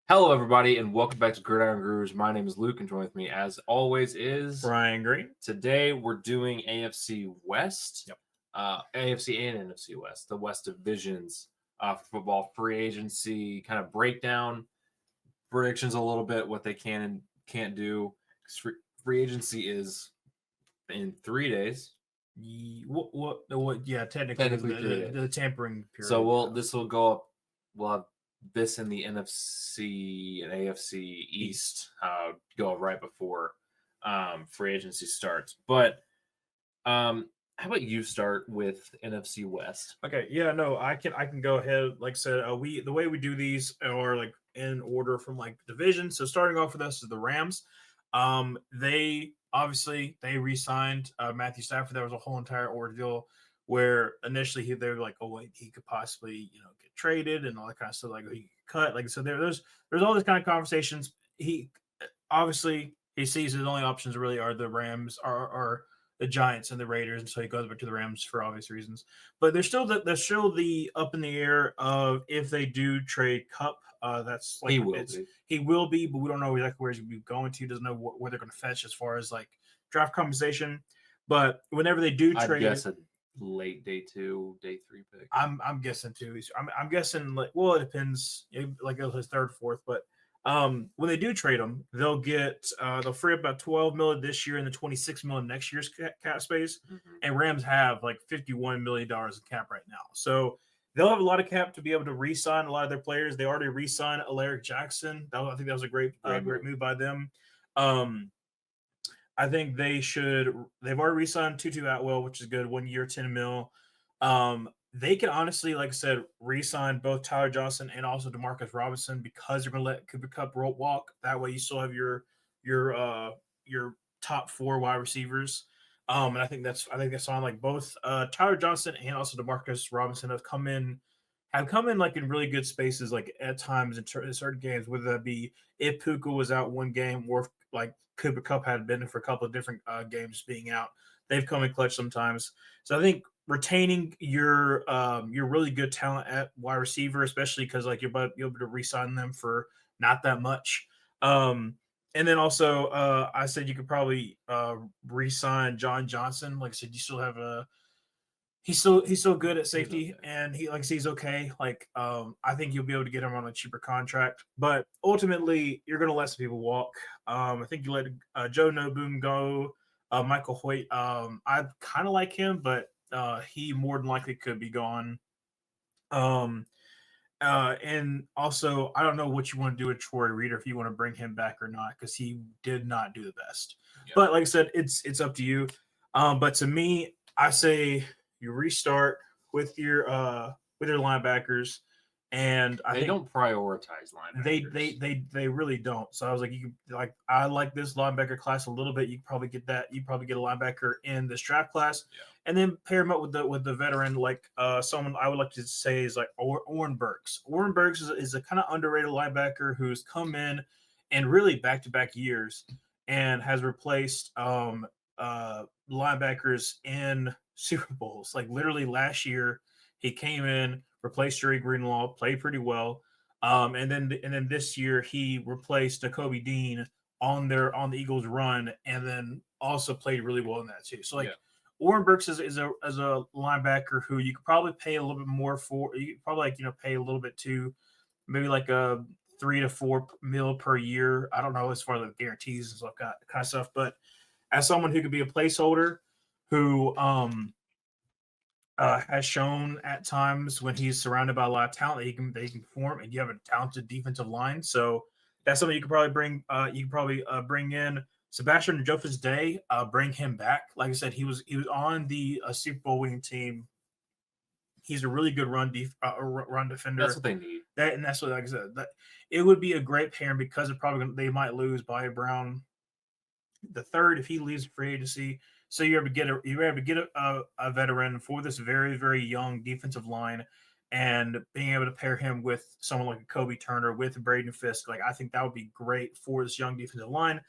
Hello, everybody, and welcome back to Gridiron Gurus. My name is Luke, and joining with me, as always, is Brian Green. today we're doing AFC West, Yep. AFC and NFC West, the West divisions for football, free agency, kind of breakdown, predictions a little bit, what they can and can't do. Free agency is in 3 days, What? Yeah, technically, technically 3 days. the tampering period. So this will go up. We'll have this in the NFC and AFC East go right before free agency starts. But how about you start with NFC West? Okay, yeah, no, I can go ahead. Like I said, the way we do these are like in order from like division. So starting off with us is the Rams. They obviously they re-signed Matthew Stafford. That was a whole entire ordeal where initially they were like, oh wait, he could possibly get traded and all that kind of stuff. Like he could cut. Like so, there's all these kind of conversations. He obviously he sees his only options really are the Rams are the Giants and the Raiders, and so he goes back to the Rams for obvious reasons. But there's still the up in the air of if they do trade Cup. That's like He will be. he will be, but we don't know exactly where he's going to. He doesn't know where they're going to fetch as far as like draft compensation. But whenever they do I'd trade, guess a late day 2, day 3 pick. I'm guessing too. I'm guessing like it depends. Like it was his third, fourth, but when they do trade him, they'll free up about 12 million this year and the 26 million next year's cap space. Mm-hmm. And Rams have like 51 million dollars in cap right now, so they'll have a lot of cap to be able to re-sign a lot of their players. They already re-signed Alaric Jackson. I think that was a great move by them. Um, I think they should. They've already re-signed Tutu Atwell, which is good. 1 year, 10 mil. They can honestly, like I said, re-sign both Tyler Johnson and also Demarcus Robinson because they're going to let Cooper Kupp walk. That way, you still have your your top four wide receivers. And I think that's on like both Tyler Johnson and also Demarcus Robinson have come in like in really good spaces, like at times in certain games, whether that be if Puka was out one game or if, like Cooper Kupp had been for a couple of different games being out. They've come in clutch sometimes. So I think retaining your really good talent at wide receiver, especially because like you're able to re-sign them for not that much. And then also, I said you could probably re-sign John Johnson. Like I said, you still have a he's still good at safety, okay. and he like I said, he's okay. Like I think you'll be able to get him on a cheaper contract, but ultimately you're going to let some people walk. I think you let Joe Noboom go. Michael Hoyt, I kind of like him, but he more than likely could be gone. Um, and also, I don't know what you want to do with Troy Reader if you want to bring him back or not because he did not do the best. Yeah. But like I said, it's up to you. But to me, I say you restart with your linebackers, and I They think don't prioritize linebackers. they really don't. So I was like, you can like I like this linebacker class a little bit. You probably get that. You probably get a linebacker in this draft class, Yeah. and then pair him up with the veteran like someone I would like to say is like Oren Burks. Oren Burks is a kind of underrated linebacker who's come in and really back to back years and has replaced linebackers in Super Bowls. Like literally last year, he came in, replaced Jerry Greenlaw, played pretty well. And then this year he replaced Kobe Dean on the Eagles run, and then also played really well in that too. So like Yeah. Warren Burks is a linebacker who you could probably pay a little bit more for. You could probably like pay a little bit to, maybe like a 3 to 4 mil per year. I don't know as far as the guarantees and stuff kind of stuff, but as someone who could be a placeholder, who has shown at times when he's surrounded by a lot of talent that he can perform, and you have a talented defensive line. So that's something you could probably bring. You could probably bring in Sebastian Jophus Day. Bring him back. Like I said, he was on the Super Bowl winning team. He's a really good run That's defender. what they need. That's what, like I said, that it would be a great pairing because they might lose by Brown the third if he leaves free agency. So you have to get a veteran for this very very young defensive line, and being able to pair him with someone like a Kobe Turner with Braden Fisk, like I think that would be great for this young defensive line.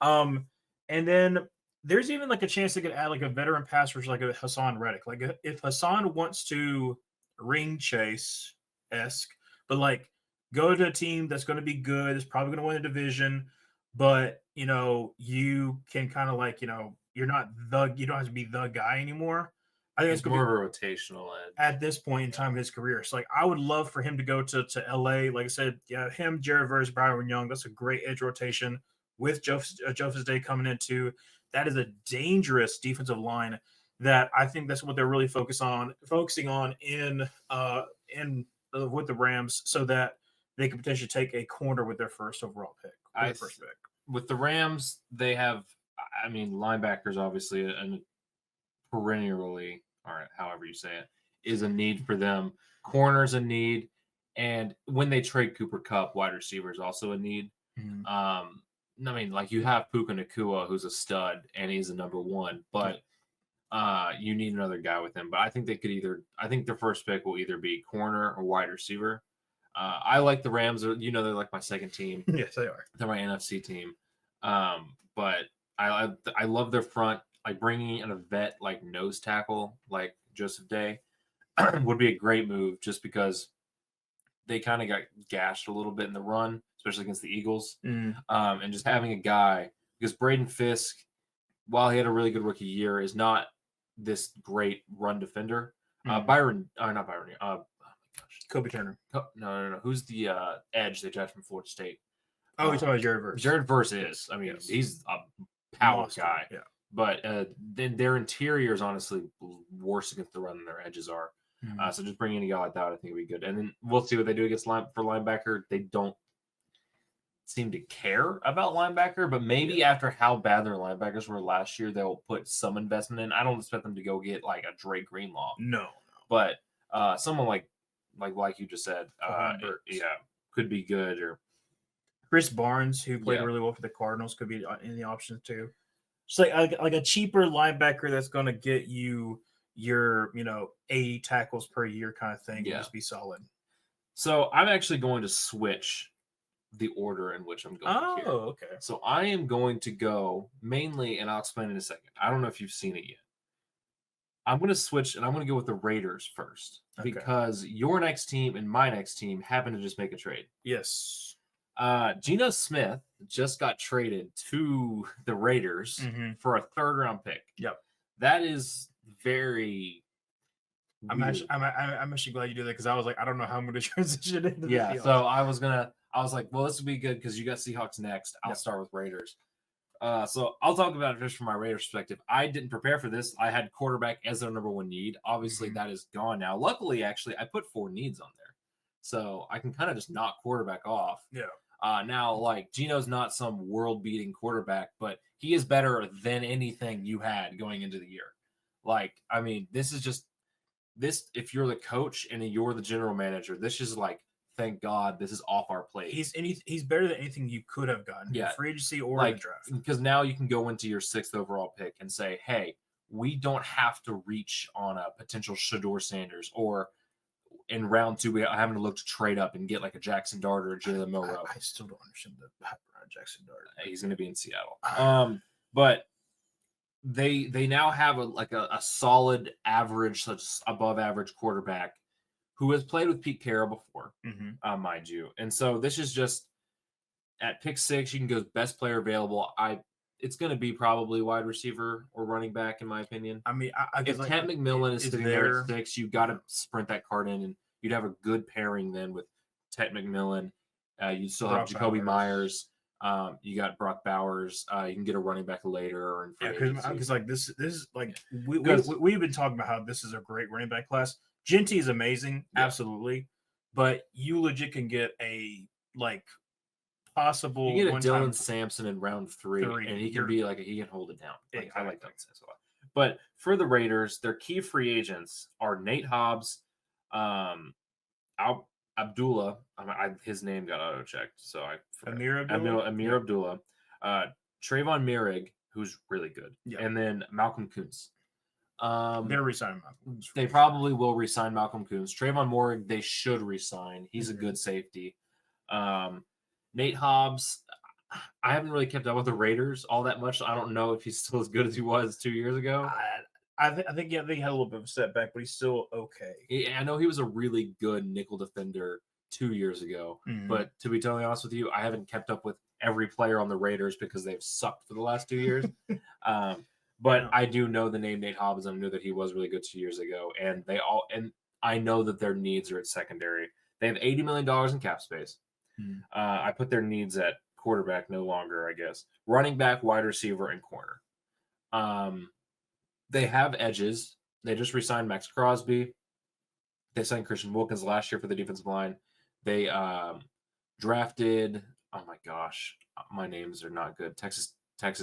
Um, and then there's even like a chance they could add like a veteran pass rusher like a Hassan Reddick. Like if Hassan wants to ring chase esque, but like Go to a team that's going to be good. It's probably going to win the division, but you can kind of like you don't have to be the guy anymore. I think it's It's going to be more of a rotational edge. at this point in time in his career. So like I would love for him to go to LA. Like I said, yeah, him, Jared Verse, Byron Young. That's a great edge rotation with Joseph Day coming in too. That is a dangerous defensive line that I think that's what they're really focusing on in with the Rams, so that they could potentially take a corner with their first overall pick. With the Rams, they have, I mean, linebackers obviously, and perennially, or however you say it, is a need for them. Corners a need, and when they trade Cooper Kupp, wide receiver is also a need. Mhm. I mean, like you have Puka Nacua, who's a stud, and he's a number one, but you need another guy with him. But I think they could I think their first pick will either be corner or wide receiver. I like the Rams. They're like my second team. Yes, they are. They're my NFC team. But I love their front. Like bringing in a vet like nose tackle like Joseph Day would be a great move, just because they kind of got gashed a little bit in the run, especially against the Eagles. And just having a guy, because Braden Fisk, while he had a really good rookie year, is not this great run defender. Not Byron. Oh my gosh, Kobe Turner. No. Who's the edge they drafted from Florida State? Oh, you're talking about Jared Verse. Jared Verse is. I mean, he's a power guy. Yeah. But then their interior is honestly worse against the run than their edges are. So just bringing a guy like that, I think would be good. And then we'll see what they do against for linebacker. They don't seem to care about linebacker, but maybe after how bad their linebackers were last year, they'll put some investment in. I don't expect them to go get like a Dre Greenlaw. No. But someone like you just said, could be good. Or Chris Barnes, who played really well for the Cardinals, could be in the options too. Just like a cheaper linebacker that's going to get you your 80 tackles per year kind of thing, and just be solid. So I'm actually going to switch the order in which I'm going here. Oh, okay. So I am going to go mainly, and I'll explain in a second. I don't know if you've seen it yet. I'm going to switch, and I'm going to go with the Raiders first, because your next team and my next team happen to just make a trade. Yes. Geno Smith just got traded to the Raiders for a third-round pick. Yep. That is very. I'm actually glad you did that, because I was like, I don't know how I'm going to transition into the field. So I was like, well, this would be good because you got Seahawks next. I'll start with Raiders. So I'll talk about it just from my Raiders perspective. I didn't prepare for this. I had quarterback as their number one need. Obviously, that is gone now. Luckily, actually, I put 4 needs on there, so I can kind of just knock quarterback off. Yeah. Now, like, Geno's not some world-beating quarterback, but he is better than anything you had going into the year. Like, I mean, this is just this. If you're the coach and you're the general manager, this is like, thank God this is off our plate. He's better than anything you could have gotten in free agency or in the draft. Because now you can go into your 6th overall pick and say, hey, we don't have to reach on a potential Shador Sanders, or in round 2 we're having to look to trade up and get like a Jackson Dart or a Jalen Milroe. I still don't understand the hype around Jackson Dart. He's going to be in Seattle. But they now have a solid average, such above average quarterback who has played with Pete Carroll before, mind you. And so this is just at pick 6, you can go best player available. It's going to be probably wide receiver or running back, in my opinion. I mean, if Ted McMillan is sitting there at 6, you've got to sprint that card in, and you'd have a good pairing then with Ted McMillan. You still have Jacoby Myers. You got Brock Bowers. You can get a running back later. Because like this is like we've been talking about how this is a great running back class. Genty is amazing, absolutely, but you legit can get a possible. You get a Dylan Sampson in round 3, and he can be he can hold it down. I like Dylan Sampson a lot. But for the Raiders, their key free agents are Nate Hobbs, Abdullah. His name got auto checked, so I forgot. Amir Abdullah, Trayvon Merrick, who's really good, and then Malcolm Kuntz. They're resigning Malcolm. They probably will resign Malcolm Kuntz. Trayvon Merrick, they should resign. He's a good safety. Nate Hobbs, I haven't really kept up with the Raiders all that much. So I don't know if he's still as good as he was 2 years ago. I think he had a little bit of a setback, but he's still okay. I know he was a really good nickel defender 2 years ago. Mhm. But to be totally honest with you, I haven't kept up with every player on the Raiders because they've sucked for the last 2 years. But Yeah. I do know the name Nate Hobbs. I knew that he was really good 2 years ago, and I know that their needs are at secondary. They have $80 million in cap space. I put their needs at quarterback no longer, I guess. Running back, wide receiver, and corner. They have edges. They just re-signed Max Crosby. They signed Christian Wilkins last year for the defensive line. They drafted. Oh my gosh, my names are not good. Texas Tech.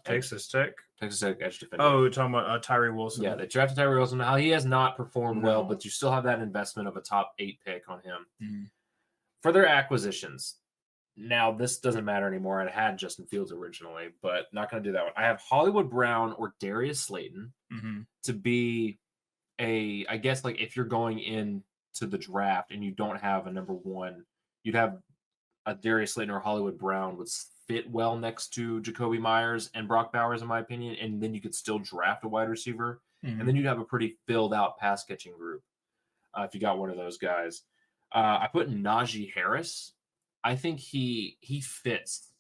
Texas Tech. Texas Tech edge defender. Oh, you're talking about Tyree Wilson. Yeah, they drafted Tyree Wilson. Now he has not performed well, No. but you still have that investment of a top 8 pick on him. Mhm. For their acquisitions, now this doesn't matter anymore. I had Justin Fields originally, but not going to do that one. I have Hollywood Brown or Darius Slayton to be I guess like if you're going into the draft and you don't have a number one, you'd have a Darius Slayton or Hollywood Brown would fit well next to Jacoby Myers and Brock Bowers, in my opinion. And then you could still draft a wide receiver. And then you'd have a pretty filled out pass catching group if you got one of those guys. I put Najee Harris. I think he fits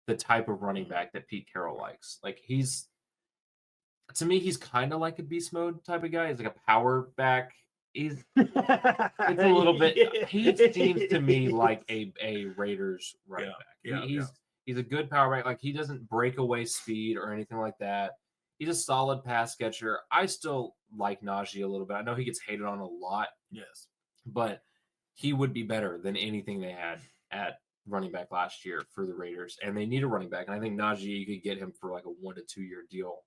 the type of running back that Pete Carroll likes. Like to me, he's kind of like a beast mode type of guy. He's like a power back. It's a little bit. He seems to me like a Raiders running back. He's a good power back. Like he doesn't break away speed or anything like that. He's a solid pass catcher. I still like Najee a little bit. I know he gets hated on a lot. Yes, but he would be better than anything they had at running back last year for the Raiders, and they need a running back. And I think Najee, you could get him for like a 1 to 2 year deal.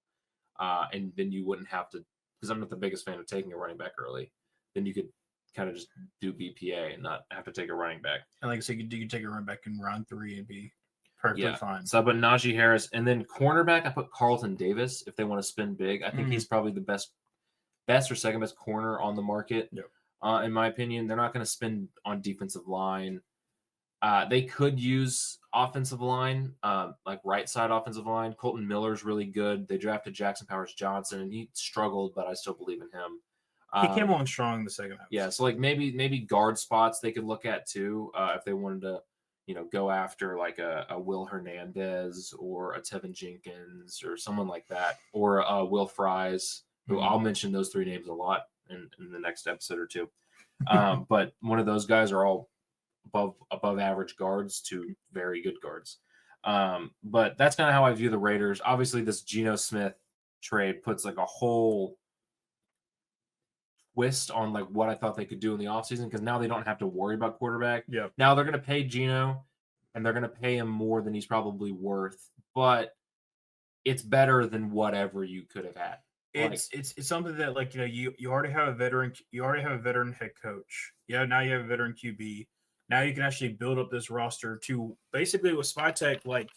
And then you wouldn't have to, because I'm not the biggest fan of taking a running back early. Then you could kind of just do BPA and not have to take a running back. And like I said, you could take a running back in round 3 and be perfectly fine. So I put Najee Harris, and then cornerback, I put Carlton Davis if they want to spend big. I think he's probably the best or second best corner on the market. Yep. In my opinion, they're not going to spend on defensive line. They could use offensive line, like right side offensive line. Colton Miller's really good. They drafted Jackson Powers Johnson, and he struggled, but I still believe in him. He came on strong in the second half. Yeah, so like maybe guard spots they could look at too if they wanted to, go after like a Will Hernandez or a Tevin Jenkins or someone like that, or Will Fries, who I'll mention those 3 names a lot in the next episode or two. But one of those guys are all above average guards to very good guards. But that's kind of how I view the Raiders. Obviously, this Geno Smith trade puts like a whole twist on like what I thought they could do in the offseason, because now they don't have to worry about quarterback. Yeah. Now they're going to pay Geno, and they're going to pay him more than he's probably worth, but it's better than whatever you could have had. It's something that, like, you already have a veteran head coach. Yeah, now you have a veteran QB. Now you can actually build up this roster to basically with Spytech, like,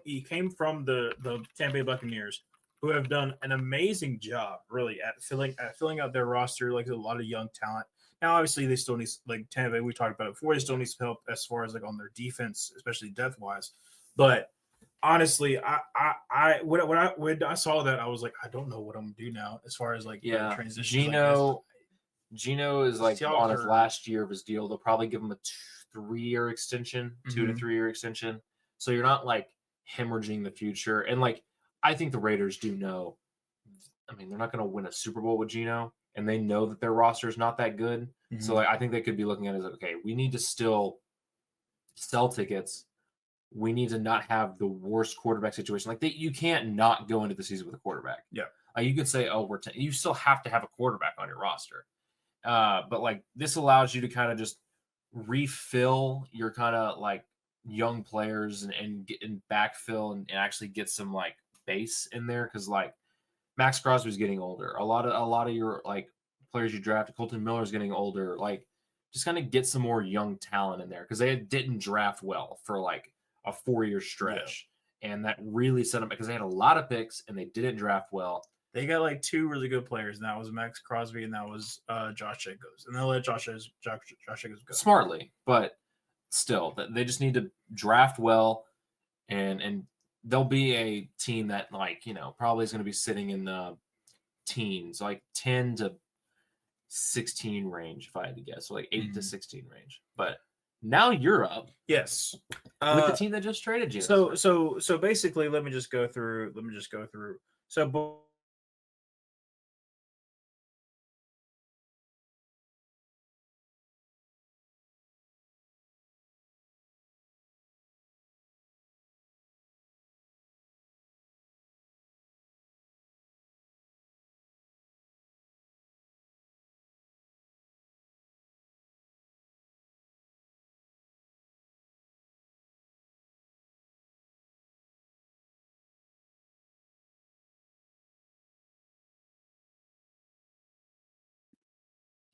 he came from the Tampa Bay Buccaneers, who have done an amazing job really at filling out their roster, like a lot of young talent. Now, obviously, they still need, like Tampa Bay, we talked about it before, they still need some help as far as like on their defense, especially depth wise. But honestly, when I saw that, I was like, I don't know what I'm gonna do now as far as like transition. Geno is like on his last year of his deal. They'll probably give him a 3-year extension, 2 to 3 year extension. So you're not like hemorrhaging the future. And like, I think the Raiders do know. I mean, they're not going to win a Super Bowl with Geno, and they know that their roster is not that good. So like, I think they could be looking at it as like, okay, we need to still sell tickets. We need to not have the worst quarterback situation. Like you can't not go into the season with a quarterback. Yeah, you could say, oh, you still have to have a quarterback on your roster. But like this allows you to kind of just refill your kind of like young players and get and backfill and actually get some like base in there, because like Max Crosby's getting older. A lot of your like players you drafted, Colton Miller's getting older. Like just kind of get some more young talent in there, because they didn't draft well for like a 4-year stretch, and that really set them because they had a lot of picks and they didn't draft well. They got like 2 really good players, and that was Max Crosby and that was Josh Jacobs. And they'll let Josh Jacobs go. Smartly, but still, they just need to draft well, and they'll be a team that like, probably is going to be sitting in the teens, like 10 to 16 range, if I had to guess. So like 8 to Mhm. 16 range. But now you're up Yes. with the team that just traded Geno Smith. So basically, let me just go through. So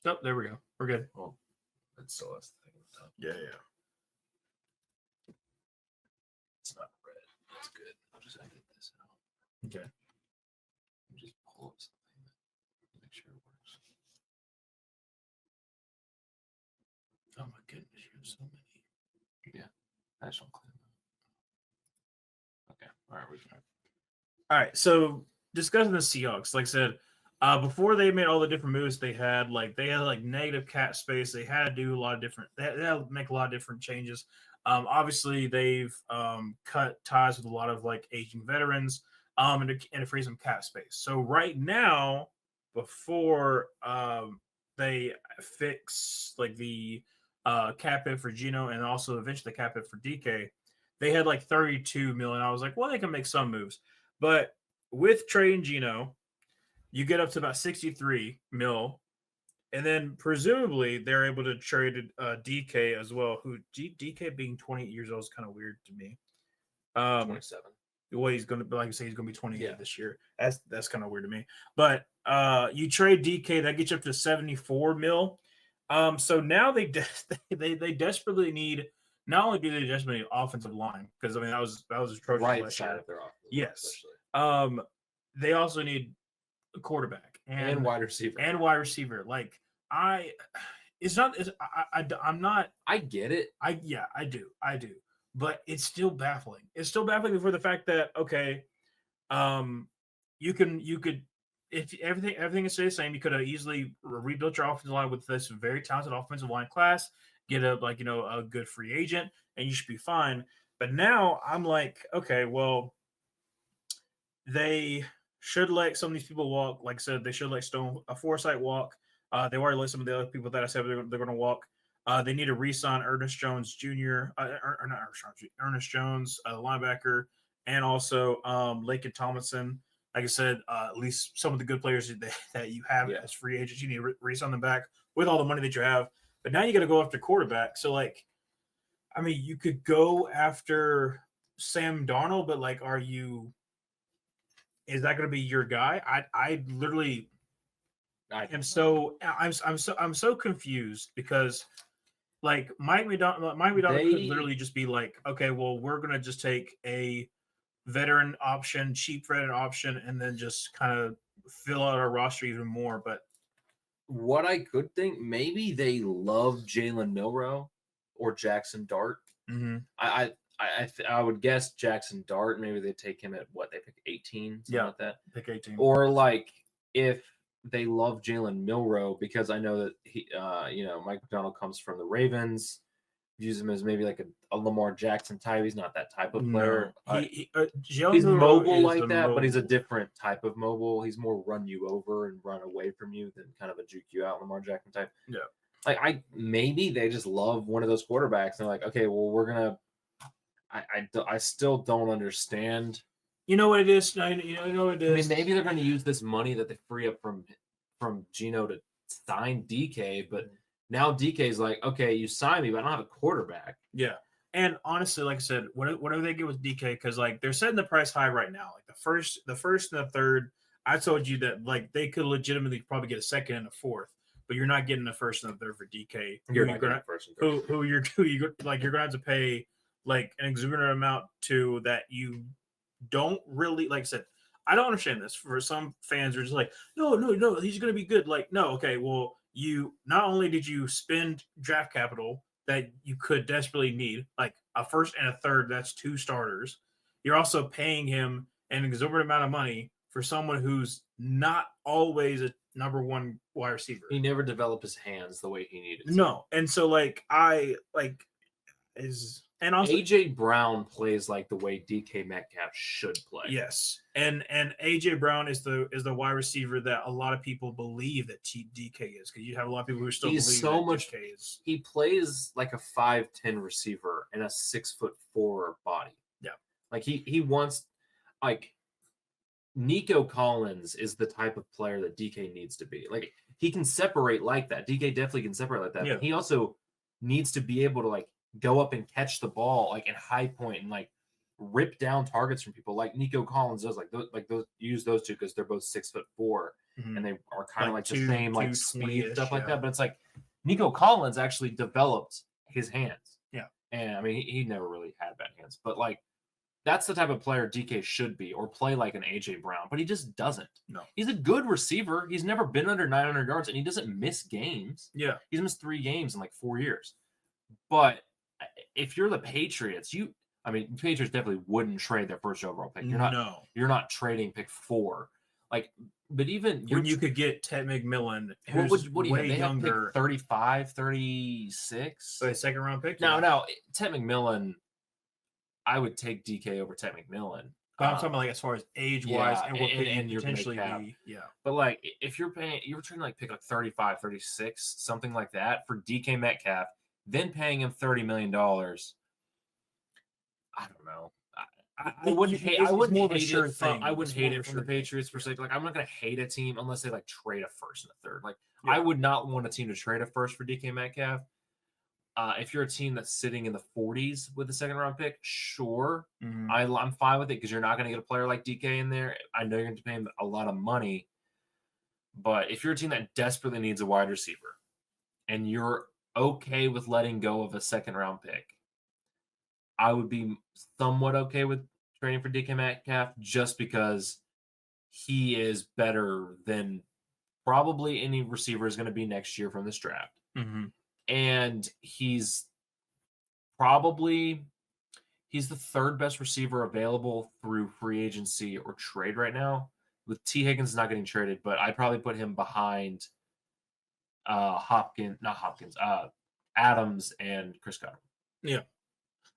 oh, there we go. We're good. Well, that's still that's the thing at the top. Yeah. It's not red. That's good. I'll just edit this out. Okay. Just pull up something to make sure it works. Oh my goodness, you have so many. Yeah. I just want to clean them up. Okay. All right, we're fine. All right, so discussing the Seahawks, like I said, before they made all the different moves, they had negative cap space. They had to do a lot of different. They had to make a lot of different changes. Obviously, they've cut ties with a lot of like aging veterans, and to free some cap space. So right now, before they fix like the cap hit for Geno and also eventually the cap hit for DK, they had like 32 million. I was like, well, they can make some moves. But with Trey and Geno, you get up to about 63 mil. And then presumably they're able to trade DK as well, who DK being 28 years old is kind of weird to me. 27. Well, he's going to, like I say, he's going to be 28 Yeah. this year. That's kind of weird to me. But you trade DK, that gets you up to 74 mil. So now they desperately need. Not only do they desperately need offensive line, because I mean that was atrocious Right last side year. of their offense. Yes. Especially. They also need a quarterback And wide receiver. Like it's not. I'm not. I get it. I do. But it's still baffling. It's still baffling for the fact that okay, you could if everything is the same, you could have easily rebuilt your offensive line with this very talented offensive line class, get a good free agent, and you should be fine. But now I'm like, okay, well, they should let some of these people walk. Like I said, they should let Forsythe walk. They already let some of the other people that I said they're going to walk. They need to re-sign Ernest Jones Jr. Or not Ernest Jones, linebacker, and also Laken Tomlinson. Like I said, at least some of the good players that you have as free agents, you need to re-sign them back with all the money that you have. But now you got to go after quarterback. So, like, I mean, you could go after Sam Darnold, but like, is that going to be your guy? I literally I'm so confused because like Mike McDonald could literally just be like, okay, well, we're gonna just take a veteran option, cheap veteran option, and then just kind of fill out our roster even more. But what I could think, maybe they love Jalen Milroe or Jackson Dart. Mm-hmm. I would guess Jackson Dart. Maybe they take him at what they pick 18, something like that. Pick 18, or like if they love Jalen Milroe because I know that he, Mike McDonald comes from the Ravens. Views him as maybe like a Lamar Jackson type. He's not that type of player. No. He's mobile like that, but he's a different type of mobile. He's more run you over and run away from you than kind of a juke you out Lamar Jackson type. Yeah. Like maybe they just love one of those quarterbacks. And they're like, okay, well, we're gonna. I still don't understand. You know what it is? You know what it is. I mean, maybe they're going to use this money that they free up from Geno to sign DK, but now DK's like, okay, you sign me, but I don't have a quarterback. Yeah. And honestly, like I said, whatever they get with DK, because like they're setting the price high right now. Like the first and the third, I told you that like they could legitimately probably get a second and a fourth, but you're not getting the first and the third for DK. You're not getting first and third. Who you're like you're gonna have to pay like an exorbitant amount to that you don't really like I said. I don't understand this. For some fans, are just like, no, he's gonna be good. Like, no, okay, well, you not only did you spend draft capital that you could desperately need, like a first and a third, that's 2 starters. You're also paying him an exorbitant amount of money for someone who's not always a number one wide receiver. He never developed his hands the way he needed to. No, and so like and also AJ Brown plays like the way DK Metcalf should play. Yes, and AJ Brown is the wide receiver that a lot of people believe that DK is, because you have a lot of people who still believe that DK is. He plays like a 5'10" receiver and a 6'4" body. Yeah, like he wants like. Nico Collins is the type of player that DK needs to be. Like he can separate like that. DK definitely can separate like that. Yeah. But he also needs to be able to like go up and catch the ball like in high point and like rip down targets from people like Nico Collins does. Like those use those two because they're both 6'4" and they are kind of like the same like speed stuff like that. But it's like Nico Collins actually developed his hands. Yeah, and I mean he never really had bad hands, but like. That's the type of player DK should be, or play like an AJ Brown, but he just doesn't. No, he's a good receiver. He's never been under 900 yards, and he doesn't miss games. Yeah, he's missed 3 games in like 4 years. But if you're the Patriots, Patriots definitely wouldn't trade their first overall pick. You're not trading pick 4. Like, but even when you could get Ted McMillan, who's what do you way have? They younger, have pick 35, 36. So a second round pick. No, Ted McMillan. I would take DK over Ted McMillan. But I'm talking about like as far as age wise and what could potentially be. Yeah. But like if you're trying to like pick like 35, 36, something like that for DK Metcalf, then paying him $30 million. I don't know. I wouldn't hate. I wouldn't hate it. I wouldn't hate it from the Patriots per se. Like I'm not gonna hate a team unless they like trade a first and a third. Like I would not want a team to trade a first for DK Metcalf. If you're a team that's sitting in the 40s with a second round pick, sure, I'm fine with it because you're not going to get a player like DK in there. I know you're going to pay him a lot of money, but if you're a team that desperately needs a wide receiver and you're okay with letting go of a second round pick, I would be somewhat okay with trading for DK Metcalf just because he is better than probably any receiver is going to be next year from this draft. Mm-hmm. And he's the third best receiver available through free agency or trade right now. With T. Higgins not getting traded, but I'd probably put him behind Adams and Chris Godwin. Yeah,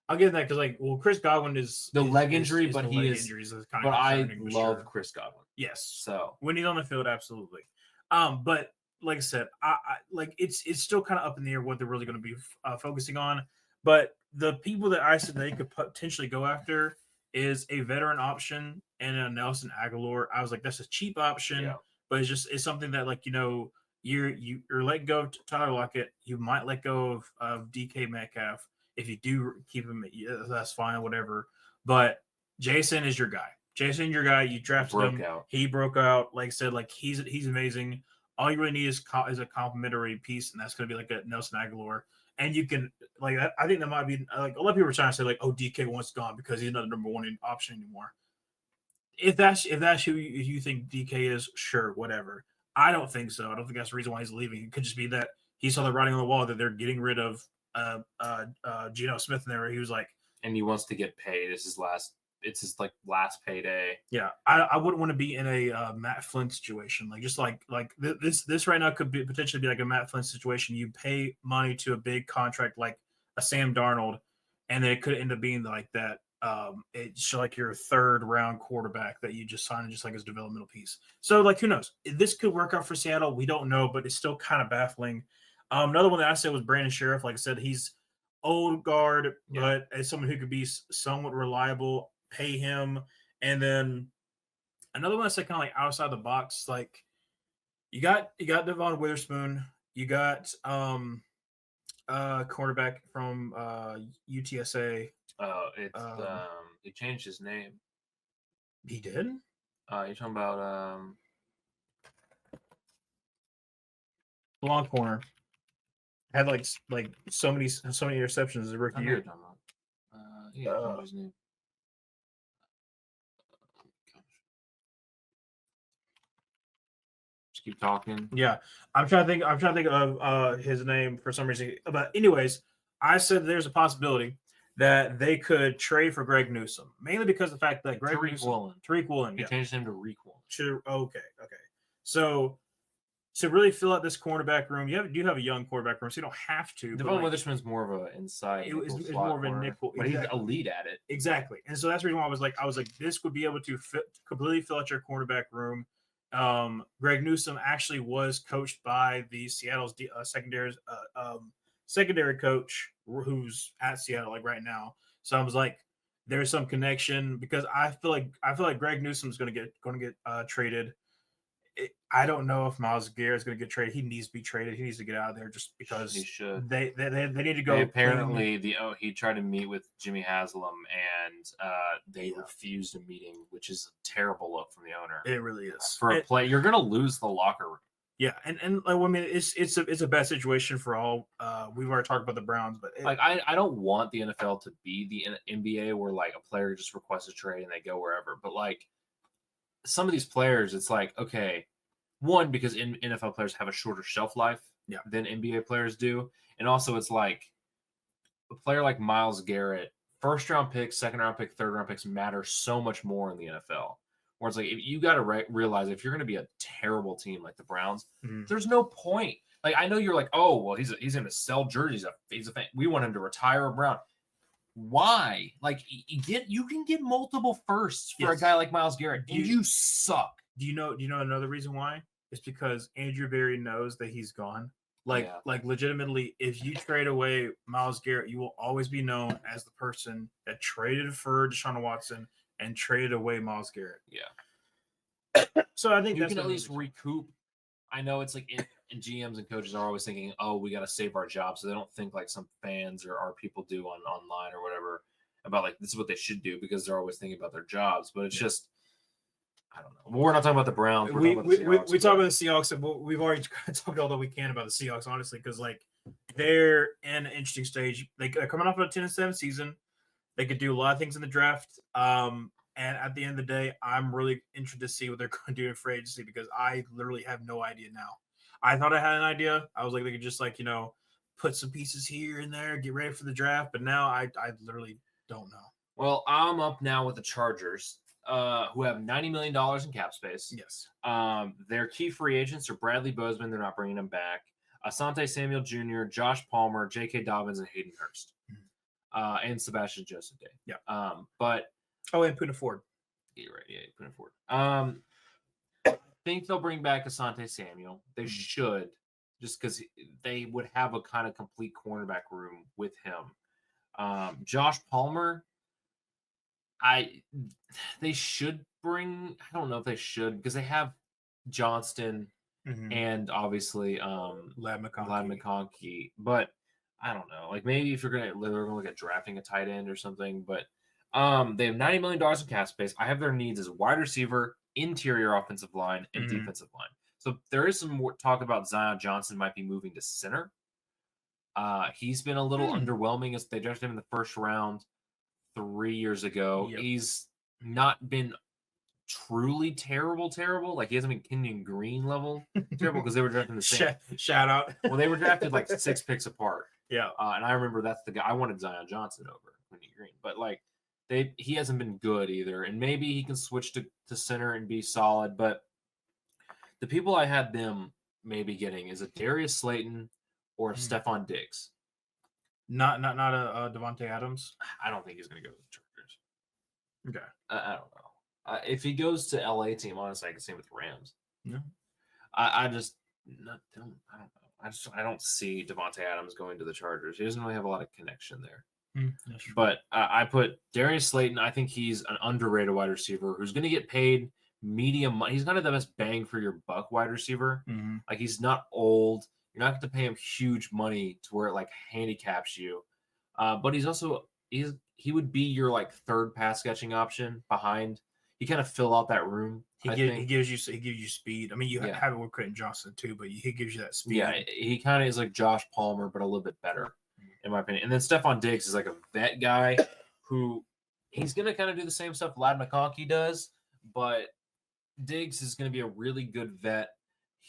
I'll give that because Chris Godwin is the leg injury, but he is. But I love Chris Godwin. Yes, so when he's on the field, absolutely. But like I said, I it's still kind of up in the air what they're really going to be focusing on. But the people that I said they could potentially go after is a veteran option and a Nelson Aguilar. I was like, that's a cheap option, but it's something that you're letting go of Tyler Lockett. You might let go of DK Metcalf. If you do keep him, that's fine, whatever. But Jason is your guy. You drafted him. He broke out. Like I said, he's amazing. All you really need is a complimentary piece, and that's going to be like a Nelson Aguilar. And you can I think that might be a lot of people are trying to say DK once gone because he's not the number one option anymore. If that's who you think DK is, sure, whatever. I don't think so. I don't think that's the reason why he's leaving. It could just be that he saw the writing on the wall that they're getting rid of Geno Smith in there. He was like, and he wants to get paid. It's his last payday. Yeah, I wouldn't want to be in a Matt Flynn situation. This right now could be potentially be like a Matt Flynn situation. You pay money to a big contract like a Sam Darnold, and then it could end up being like that. It's like your third round quarterback that you just signed just like as developmental piece. So who knows? This could work out for Seattle. We don't know, but it's still kind of baffling. Another one that I said was Brandon Sheriff. Like I said, he's old guard, but as someone who could be somewhat reliable. Pay him. And then another one that's kind of outside the box, you got Devon Witherspoon, you got quarterback from UTSA. He changed his name. He did? You're talking about Longhorn. Had so many interceptions as a rookie year. His name. Keep talking. Yeah, I'm trying to think of his name for some reason. But anyways, I said there's a possibility that they could trade for Greg Newsome, mainly because of the fact that Tariq Woolen. He changed his name to Reek Woolen. Okay. So to really fill out this cornerback room, you have a young quarterback room, so you don't have to. Devon Witherspoon's more of an inside nickel It's slot more of a corner, nickel, but he's elite at it. Exactly, and so that's the reason why I was like, this would be able to completely fill out your cornerback room. Greg Newsome actually was coached by the Seattle's secondary coach, who's at Seattle like right now. So I was like, there's some connection because I feel like Greg Newsome's going to get traded. I don't know if Myles Garrett is going to get traded. He needs to be traded. He needs to get out of there just because he should. They need to go. Apparently, he tried to meet with Jimmy Haslam, and they refused a meeting, which is a terrible look from the owner. It really is for a play. You're going to lose the locker room. Yeah, and I mean, it's a bad situation for all. We've already talked about the Browns, but I don't want the NFL to be the NBA where like a player just requests a trade and they go wherever. But like some of these players, it's like, okay, one, because NFL players have a shorter shelf life than NBA players do. And also it's like a player like Myles Garrett, first round picks, second round pick, third round picks matter so much more in the NFL. Where it's like, if you got to realize if you're going to be a terrible team like the Browns, there's no point. Like, I know you're like, oh, well, he's going to sell jerseys. He's a fan. We want him to retire a Brown. Why? Like, you can get multiple firsts for a guy like Myles Garrett. You suck. Do you know another reason why? It's because Andrew Berry knows that he's gone. Like legitimately, if you trade away Myles Garrett, you will always be known as the person that traded for Deshaun Watson and traded away Myles Garrett. Yeah. So I think you can at least recoup. I know it's like and GMs and coaches are always thinking, oh, we got to save our job. So they don't think like some fans or our people do online or whatever about like this is what they should do because they're always thinking about their jobs. But it's just, I don't know. We're not talking about the Browns. We talk about the Seahawks, and we've already talked all that we can about the Seahawks, honestly, because like they're in an interesting stage. They're coming off of a 10-7 season. They could do a lot of things in the draft. And at the end of the day, I'm really interested to see what they're going to do in free agency because I literally have no idea now. I thought I had an idea. I was like, they could just like, put some pieces here and there, get ready for the draft. But now I literally don't know. Well, I'm up now with the Chargers, who have $90 million in cap space. Yes. Their key free agents are Bradley Bozeman. They're not bringing him back. Asante Samuel Jr., Josh Palmer, J.K. Dobbins, and Hayden Hurst. And Sebastian Joseph Day. Yeah. And Poona Ford. Yeah, right. Yeah, Poona Ford. I think they'll bring back Asante Samuel. They should, just because they would have a kind of complete cornerback room with him. Josh Palmer, they should bring. I don't know if they should because they have Johnston and obviously Ladd McConkey, but I don't know. Like maybe if they're gonna look at drafting a tight end or something, but they have $90 million in cap space. I have their needs as wide receiver, interior offensive line, and defensive line. So there is some more talk about Zion Johnson might be moving to center. He's been a little underwhelming as they drafted him in the first round 3 years ago. Yep. He's not been truly terrible. Like he hasn't been Kenyon Green level terrible because they were drafting the same. Shout out. Well, they were drafted like 6 picks apart. Yeah. And I remember that's the guy I wanted Zion Johnson over Kenyon Green, but like he hasn't been good either. And maybe he can switch to center and be solid. But the people I had them maybe getting is a Darius Slayton or a Stephon Diggs. Not a Devontae Adams. I don't think he's going to go to the Chargers. Okay. I don't know. If he goes to LA team, honestly, I can see him with the Rams. No. I don't know. I don't see Devontae Adams going to the Chargers. He doesn't really have a lot of connection there. But I put Darius Slayton. I think he's an underrated wide receiver who's going to get paid medium money. He's kind of the best bang for your buck wide receiver. Like he's not old. You're not going to pay him huge money to where it like handicaps you. But he's also he would be your like third pass catching option behind. He kind of fill out that room. He gives you speed. I mean, you have it with Quentin Johnson too, but he gives you that speed. Yeah, he kind of is like Josh Palmer, but a little bit better, in my opinion. And then Stephon Diggs is like a vet guy who he's going to kind of do the same stuff Ladd McConkey does, but Diggs is going to be a really good vet.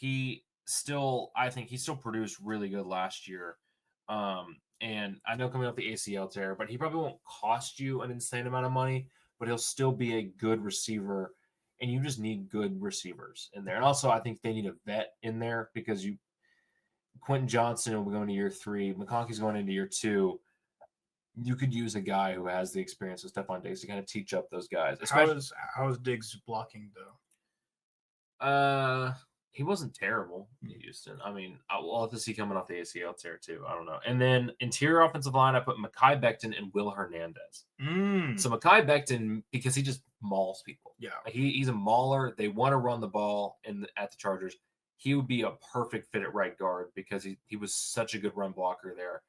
I think he still produced really good last year. And I know coming off the ACL tear, but he probably won't cost you an insane amount of money, but he'll still be a good receiver and you just need good receivers in there. And also, I think they need a vet in there because Quentin Johnson will be going to year 3, McConkey's going into year 2. You could use a guy who has the experience with Stephon Diggs to kind of teach up those guys. How is Diggs blocking though? He wasn't terrible in Houston. I mean, we'll have to see coming off the ACL tear too. I don't know. And then interior offensive line, I put Mekhi Becton and Will Hernandez. So Mekhi Becton, because he just mauls people. Yeah, he's a mauler. They want to run the ball at the Chargers. He would be a perfect fit at right guard because he was such a good run blocker there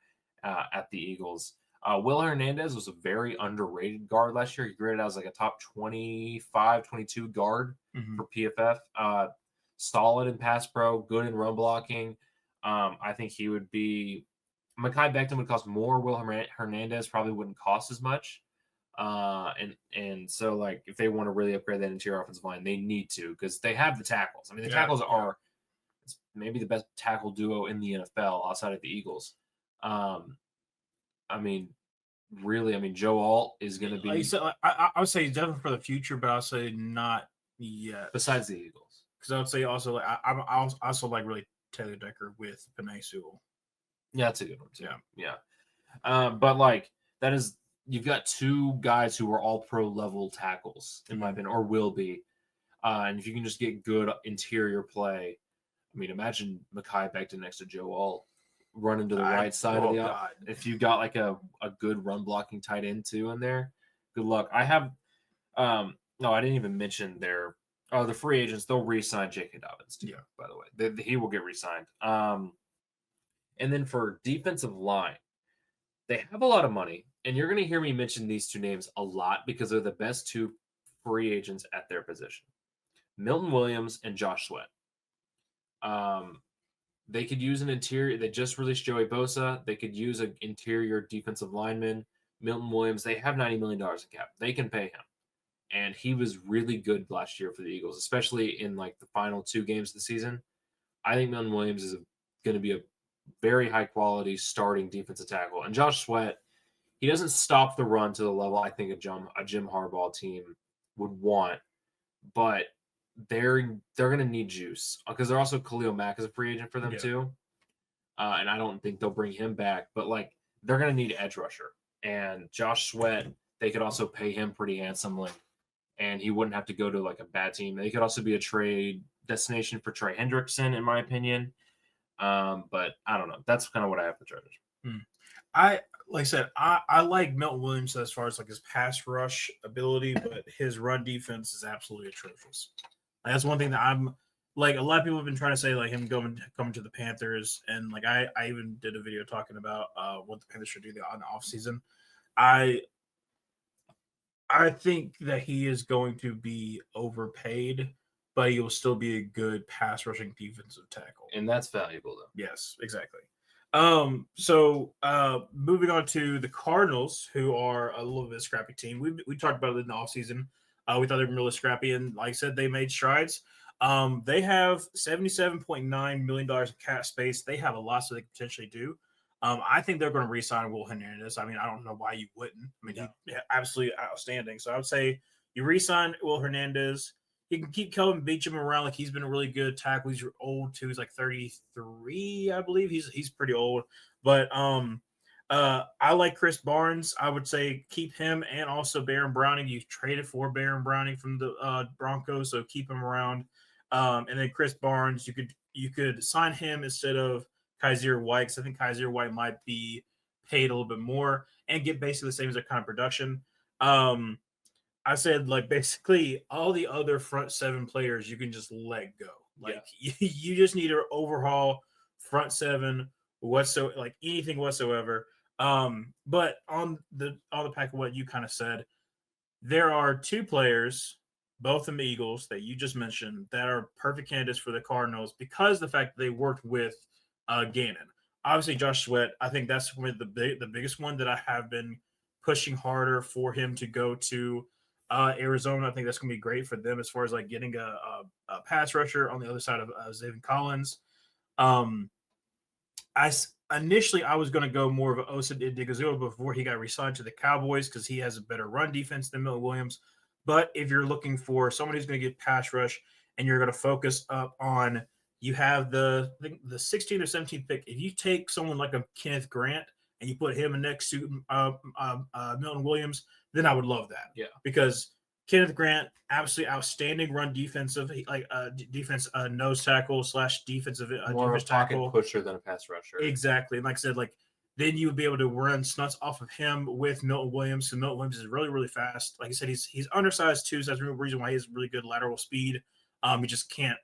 at the Eagles. Will Hernandez was a very underrated guard last year. He graded out as like a top 25, 22 guard for PFF. Solid in pass pro, good in run blocking. I think he would be – Mekhi Becton would cost more. Will Hernandez probably wouldn't cost as much. And so, like, if they want to really upgrade that interior offensive line, they need to because they have the tackles. I mean, the tackles are maybe the best tackle duo in the NFL outside of the Eagles. I mean, really, Joe Alt is going to be. Like you said, I would say definitely for the future, but I'll say not yet. Besides the Eagles, because I would say also like I also like really Taylor Decker with Penei Sewell. Yeah, that's a good one too. Yeah. But like that is you've got 2 guys who are all pro level tackles in my opinion, or will be. And if you can just get good interior play, I mean, imagine Mekhi Becton next to Joe Alt. Running to the right side of the if you got like a good run blocking tight end too in there, good luck. I have no, I didn't even mention the free agents. They'll re-sign J.K. Dobbins too, by the way. He will get re-signed. And then for defensive line, they have a lot of money, and you're going to hear me mention these 2 names a lot because they're the best 2 free agents at their position. Milton Williams and Josh Sweat. They could use an interior. They just released Joey Bosa. They could use an interior defensive lineman. Milton Williams, they have $90 million in cap. They can pay him. And he was really good last year for the Eagles, especially in like the final 2 games of the season. I think Milton Williams is going to be a very high quality starting defensive tackle. And Josh Sweat, he doesn't stop the run to the level I think a Jim Harbaugh team would want, but they're going to need juice because they're also Khalil Mack is a free agent for them too. And I don't think they'll bring him back, but like they're going to need edge rusher. And Josh Sweat, they could also pay him pretty handsomely and he wouldn't have to go to like a bad team. They could also be a trade destination for Trey Hendrickson, in my opinion. But I don't know. That's kind of what I have for Chargers. Like I said, I like Milton Williams as far as like his pass rush ability, but his run defense is absolutely atrocious. That's one thing that I'm like. A lot of people have been trying to say like him coming to the Panthers, and like I even did a video talking about what the Panthers should do on the offseason. I think that he is going to be overpaid, but he will still be a good pass rushing defensive tackle, and that's valuable though. Yes, exactly. So moving on to the Cardinals, who are a little bit scrappy team. We talked about it in the offseason. We thought they were really scrappy, and like I said, they made strides. They have $77.9 million in cap space. They have a lot that they could potentially do. I think they're going to re-sign Will Hernandez. I mean, I don't know why you wouldn't. I mean, he's absolutely outstanding. So I would say you re-sign Will Hernandez. You can keep Kelvin Beachum around. Like he's been a really good tackle. He's old too. He's like 33, I believe. He's pretty old. But I like Chris Barnes. I would say keep him and also Baron Browning. You traded for Baron Browning from the Broncos, so keep him around. And then Chris Barnes, you could sign him instead of Kaiser White, because I think Kaiser White might be paid a little bit more and get basically the same as their kind of production. I said like basically all the other front 7 players you can just let go. Like you just need to overhaul front 7 whatsoever, like anything whatsoever. But on the back of what you kind of said, there are 2 players, both from the Eagles that you just mentioned, that are perfect candidates for the Cardinals because the fact that they worked with Gannon. Obviously, Josh Sweat, I think that's the biggest one that I have been pushing harder for him to go to Arizona. I think that's going to be great for them as far as like getting a pass rusher on the other side of Zaven Collins. Initially, I was going to go more of an Osa Digazua before he got re-signed to the Cowboys because he has a better run defense than Milton Williams. But if you're looking for somebody who's going to get pass rush and you're going to focus up on, you have I think the 16th or 17th pick. If you take someone like a Kenneth Grant and you put him next to Milton Williams, then I would love that. Yeah. Because Kenneth Grant, absolutely outstanding run defensive, defense nose tackle / defensive more defense of a pocket tackle. pusher than a pass rusher. Exactly. And like I said, then you would be able to run stunts off of him with Milton Williams. So Milton Williams is really, really fast. Like I said, he's undersized too, so that's the reason why he has really good lateral speed. He just can't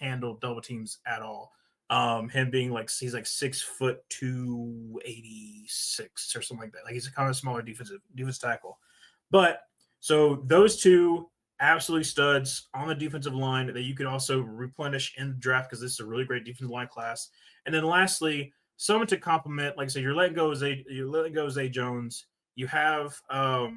handle double teams at all. Him being he's 6'2", 286 or something like that. Like he's a kind of smaller defense tackle. But so those two absolutely studs on the defensive line that you could also replenish in the draft because this is a really great defensive line class. And then lastly, someone to complement, like I said, you're letting go of Zay Jones. You have as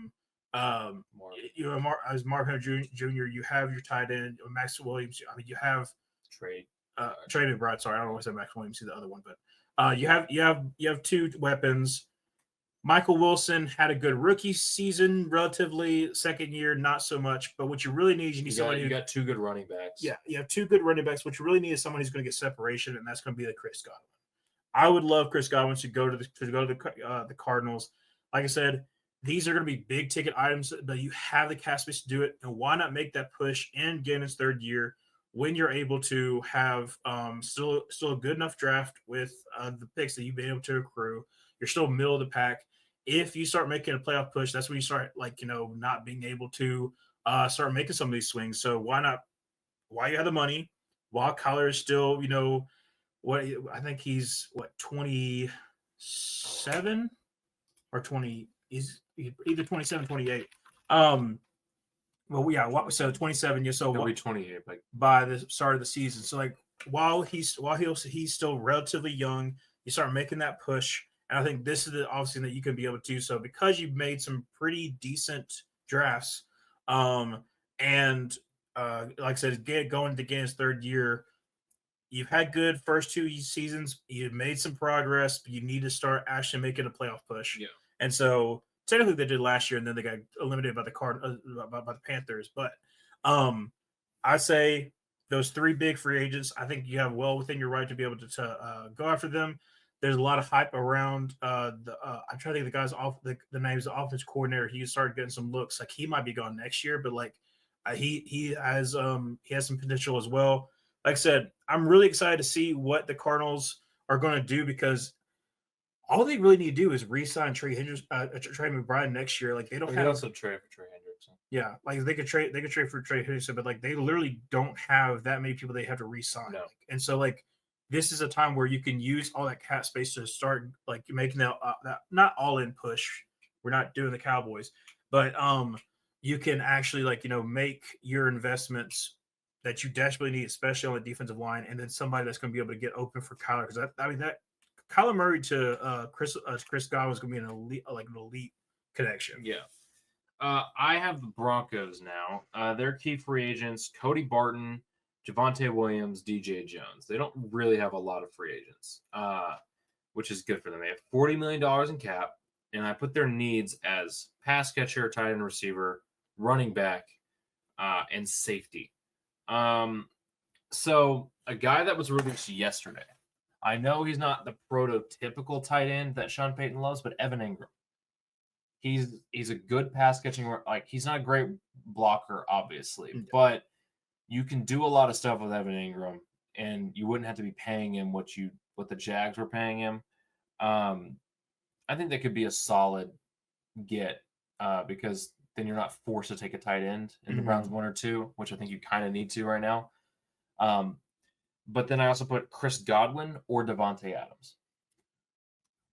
Mark Hunter Jr. You have your tight end Max Williams. I mean, you have Trey McBride. Sorry, I don't know if I said Max Williams. The other one, but you have two weapons. Michael Wilson had a good rookie season, relatively. Second year, not so much. But what you really need, you got two good running backs. Yeah, you have two good running backs. What you really need is someone who's going to get separation, and that's going to be Chris Godwin. I would love Chris Godwin to go to the Cardinals. Like I said, these are going to be big ticket items, but you have the cap space to do it, and why not make that push and get in his third year when you're able to have still a good enough draft with the picks that you've been able to accrue. You're still middle of the pack. If you start making a playoff push, that's when you start not being able to start making some of these swings. So why not? While you have the money, while Kyler is still what I think he's 27 or 20. He's either 27, 28. Well, yeah. So 27 years old. He'll be 28 by the start of the season. So while he's still relatively young, you start making that push. And I think this is the offseason that you can be able to do so because you've made some pretty decent drafts. Like I said, going to get his third year, you've had good first two seasons. You've made some progress, but you need to start actually making a playoff push. Yeah. And so technically they did last year, and then they got eliminated by the Panthers. But I say those three big free agents, I think you have well within your right to be able to go after them. There's a lot of hype around I'm trying to think of the guys off the names of the offense coordinator. He started getting some looks. Like he might be gone next year, but he has some potential as well. Like I said, I'm really excited to see what the Cardinals are going to do because all they really need to do is re-sign Trey McBride next year. Like they don't have also trade for Trey Hendrickson. Yeah, like they could trade for Trey Hendrickson, but they literally don't have that many people they have to re-sign. No. And so this is a time where you can use all that cap space to start making that not all in push. We're not doing the Cowboys, but you can actually make your investments that you desperately need, especially on the defensive line, and then somebody that's going to be able to get open for Kyler. Because that Kyler Murray to Chris Godwin is going to be an elite connection. Yeah. I have the Broncos now. Their key free agents: Cody Barton, Javonte Williams, DJ Jones. They don't really have a lot of free agents, which is good for them. They have $40 million in cap, and I put their needs as pass catcher, tight end receiver, running back, and safety. So a guy that was released yesterday, I know he's not the prototypical tight end that Sean Payton loves, but Evan Ingram. He's a good pass catching, he's not a great blocker, obviously, but you can do a lot of stuff with Evan Ingram, and you wouldn't have to be paying him what the Jags were paying him. I think that could be a solid get because then you're not forced to take a tight end in the rounds 1 or 2, which I think you kind of need to right now. But then I also put Chris Godwin or Devontae Adams.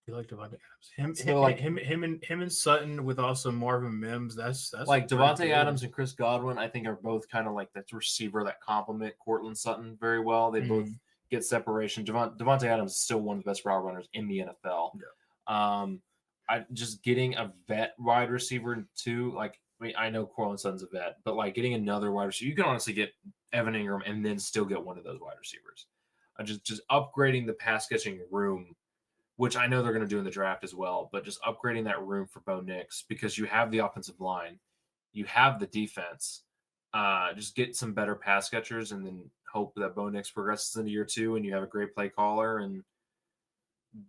You like Devontae Adams? Him and Sutton with also Marvin Mims. That's like Devontae Adams and Chris Godwin. I think are both kind of like that receiver that complement Courtland Sutton very well. They both get separation. Devontae Adams is still one of the best route runners in the NFL. Yeah. I just getting a vet wide receiver too. I know Courtland Sutton's a vet, but getting another wide receiver, you can honestly get Evan Ingram and then still get one of those wide receivers. Just upgrading the pass catching room, which I know they're going to do in the draft as well, but just upgrading that room for Bo Nix because you have the offensive line. you have the defense. Just get some better pass catchers, and then hope that Bo Nix progresses into year 2, and you have a great play caller. And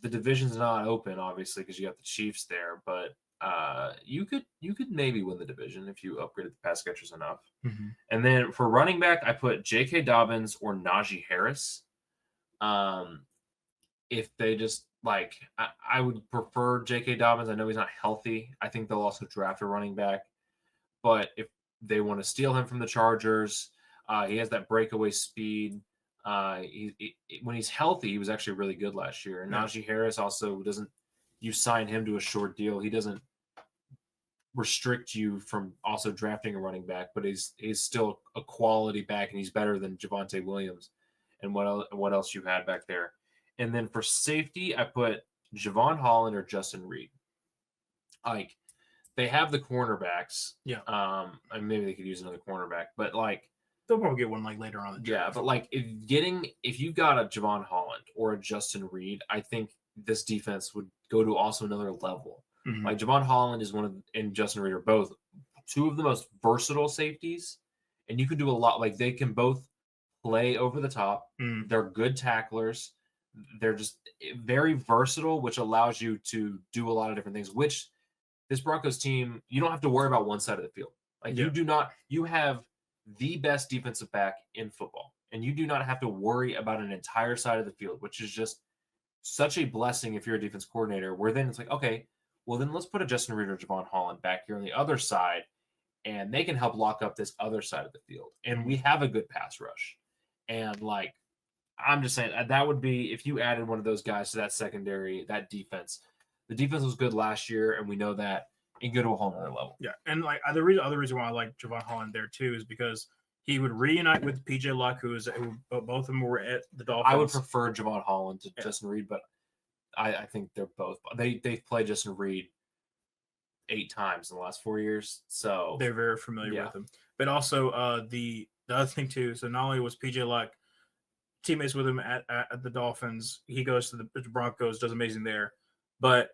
the division's not open, obviously, because you got the Chiefs there, but you could maybe win the division if you upgraded the pass catchers enough. Mm-hmm. And then for running back, I put J.K. Dobbins or Najee Harris. If they just I would prefer J.K. Dobbins. I know he's not healthy. I think they'll also draft a running back, but if they want to steal him from the Chargers, he has that breakaway speed. When he's healthy, he was actually really good last year. And Najee Harris also doesn't. You sign him to a short deal, he doesn't restrict you from also drafting a running back, but he's still a quality back, and he's better than Javonte Williams. And what else you had back there? And then for safety, I put Javon Holland or Justin Reed. Like, they have the cornerbacks. Yeah. And maybe they could use another cornerback, but they'll probably get one later on. Yeah, but if you got a Javon Holland or a Justin Reed, I think this defense would go to also another level. Mm-hmm. Like, Javon Holland is and Justin Reed are both two of the most versatile safeties, and you can do a lot. Like, they can both play over the top. Mm-hmm. They're good tacklers. They're just very versatile, which allows you to do a lot of different things, which this Broncos team, you don't have to worry about one side of the field. You have the best defensive back in football, and you do not have to worry about an entire side of the field, which is just such a blessing if you're a defense coordinator, where then it's like, okay, well, then let's put a Justin Reed or Javon Holland back here on the other side, and they can help lock up this other side of the field. And we have a good pass rush. And I'm just saying that would be, if you added one of those guys to that secondary, that defense. The defense was good last year, and we know that, and go to a whole nother level. Yeah, and the other reason why I like Javon Holland there too is because he would reunite with PJ Locke, who both of them were at the Dolphins. I would prefer Javon Holland to Justin Reed, but I think they're both. They've played Justin Reed 8 times in the last 4 years, so they're very familiar with him. But also the other thing too. So not only was PJ Locke teammates with him at the Dolphins, he goes to the Broncos, does amazing there. But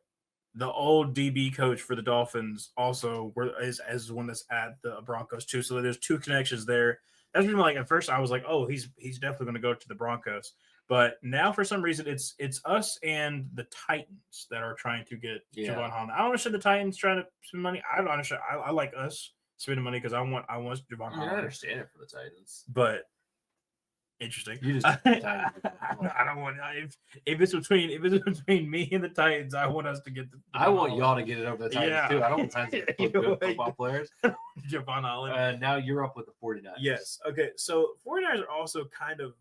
the old DB coach for the Dolphins also is one that's at the Broncos too. So there's 2 connections there. That's been at first I was like, oh, he's definitely going to go to the Broncos. But now for some reason it's us and the Titans that are trying to get Javon Holland. I don't understand the Titans trying to spend money. I don't understand. I like us spending money because I want Javon Holland. I understand it for the Titans, but interesting. You just I don't want if it's between me and the Titans, I want us to get I want y'all to get it over the Titans too. I don't want Titans to get good football players. Javon Holland. Now you're up with the 49ers. Yes. Okay. So 49ers are also kind of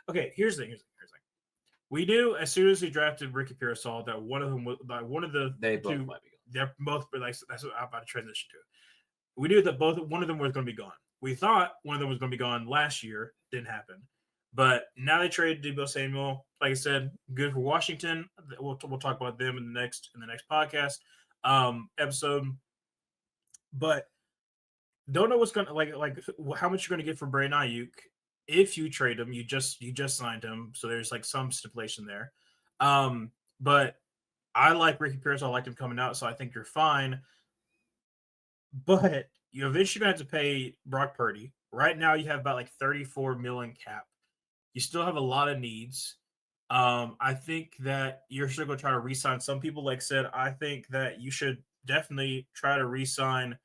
okay. Here's the thing. We knew as soon as we drafted Ricky Pearsall that one of them was they both might be gone. They're both, but that's what I'm about to transition to. We knew that one of them was going to be gone. We thought one of them was going to be gone last year. Didn't happen. But now they traded Deebo Samuel. Like I said, good for Washington. We'll talk about them in the next podcast episode. But don't know what's going to like how much you're going to get for Brandon Ayuk if you trade him. You just signed him, so there's some stipulation there. But I like Ricky Pearsall. I liked him coming out, so I think you're fine. But you're eventually going to have to pay Brock Purdy. Right now, you have about $34 million cap. You still have a lot of needs. I think that you're still going to try to re-sign some people. Like I said, I think that you should definitely try to re-sign,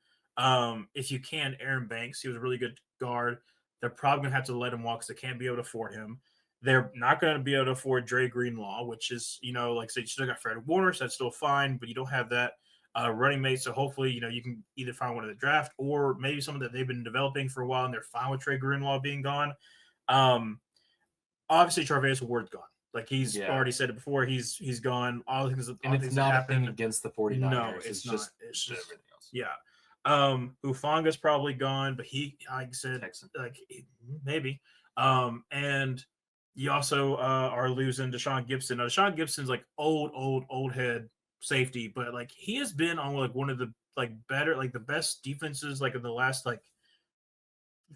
if you can, Aaron Banks. He was a really good guard. They're probably going to have to let him walk because they can't be able to afford him. They're not going to be able to afford Dre Greenlaw, which is, like I said, you still got Fred Warner, so that's still fine, but you don't have that running mate. So hopefully, you can either find one in the draft or maybe someone that they've been developing for a while and they're fine with Dre Greenlaw being gone. Obviously, Charvarius Ward's gone. He's already said it before. He's gone. All the things it's not a thing against the 49ers. No, it's not. It's just everything else. Yeah. Hufanga's probably gone, but he, like I said, maybe. And you also are losing Deshaun Gibson. Now, Deshaun Gibson's old head safety, but he has been on one of the better, the best defenses in the last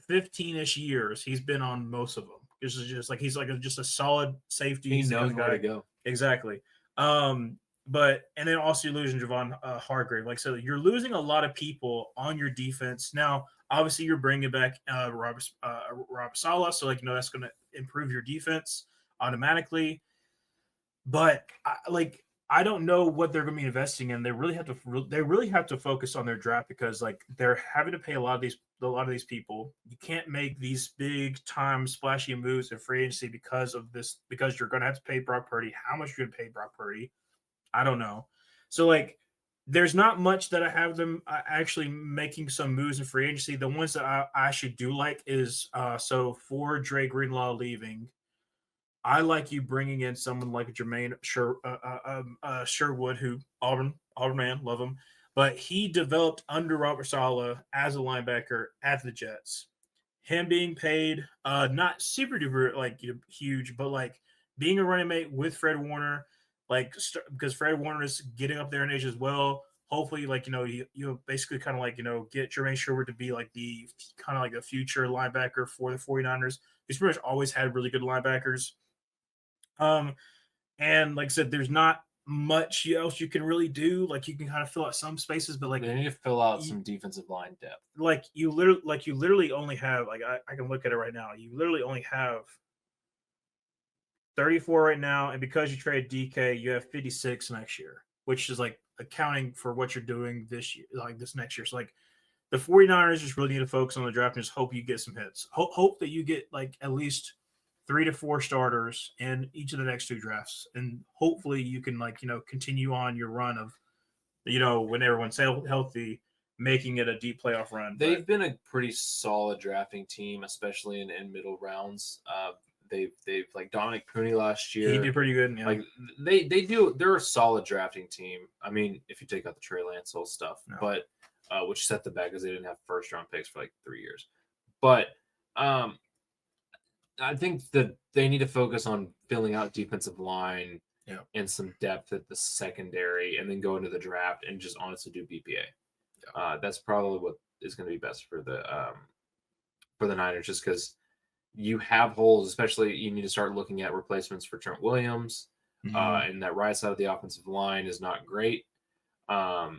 15-ish years. He's been on most of them. This is just he's just a solid safety. He knows where to go. Exactly. and then also you're losing Javon Hargrave. Like, so you're losing a lot of people on your defense. Now, obviously, you're bringing back Robert Saleh, so like that's going to improve your defense automatically. But I don't know what they're going to be investing in. They really have to focus on their draft because like they're having to pay a lot of these people. You can't make these big time splashy moves in free agency because of this because you're going to have to pay Brock Purdy. How much you're going to pay Brock Purdy? I don't know. So like, there's not much that I have them actually making some moves in free agency. The ones that I actually do like is so for Dre Greenlaw leaving, I like you bringing in someone like Sherwood, who Auburn man, love him, but he developed under Robert Saleh as a linebacker at the Jets. Him being paid, not super duper like huge, but like being a running mate with Fred Warner, because Fred Warner is getting up there in age as well. Hopefully, like you basically kind of like get Jermaine Sherwood to be like the kind of like the future linebacker for the 49ers. He's pretty much always had really good linebackers. And like I said, there's not much else you can really do. Like you can kind of fill out some spaces, but like they need to fill out some defensive line depth. Like you literally only have I can look at it right now. You literally only have 34 right now, and because you trade DK, you have 56 next year, which is like accounting for what you're doing this year, like this next year. So like the 49ers just really need to focus on the draft and just hope you get some hits. Hope that you get like at least 3 to 4 starters in each of the next 2 drafts, and hopefully you can continue on your run of when everyone's healthy, making it a deep playoff run. They've been a pretty solid drafting team, especially in middle rounds. They've like Dominic Cooney last year. He did pretty good. Yeah. Like they're a solid drafting team. I mean, if you take out the Trey Lance whole stuff, but which set them back because they didn't have first round picks for like 3 years. But I think that they need to focus on filling out defensive line and some depth at the secondary, and then go into the draft and just honestly do BPA. That's probably what is going to be best for the Niners, just because you have holes. Especially, you need to start looking at replacements for Trent Williams, and that right side of the offensive line is not great. But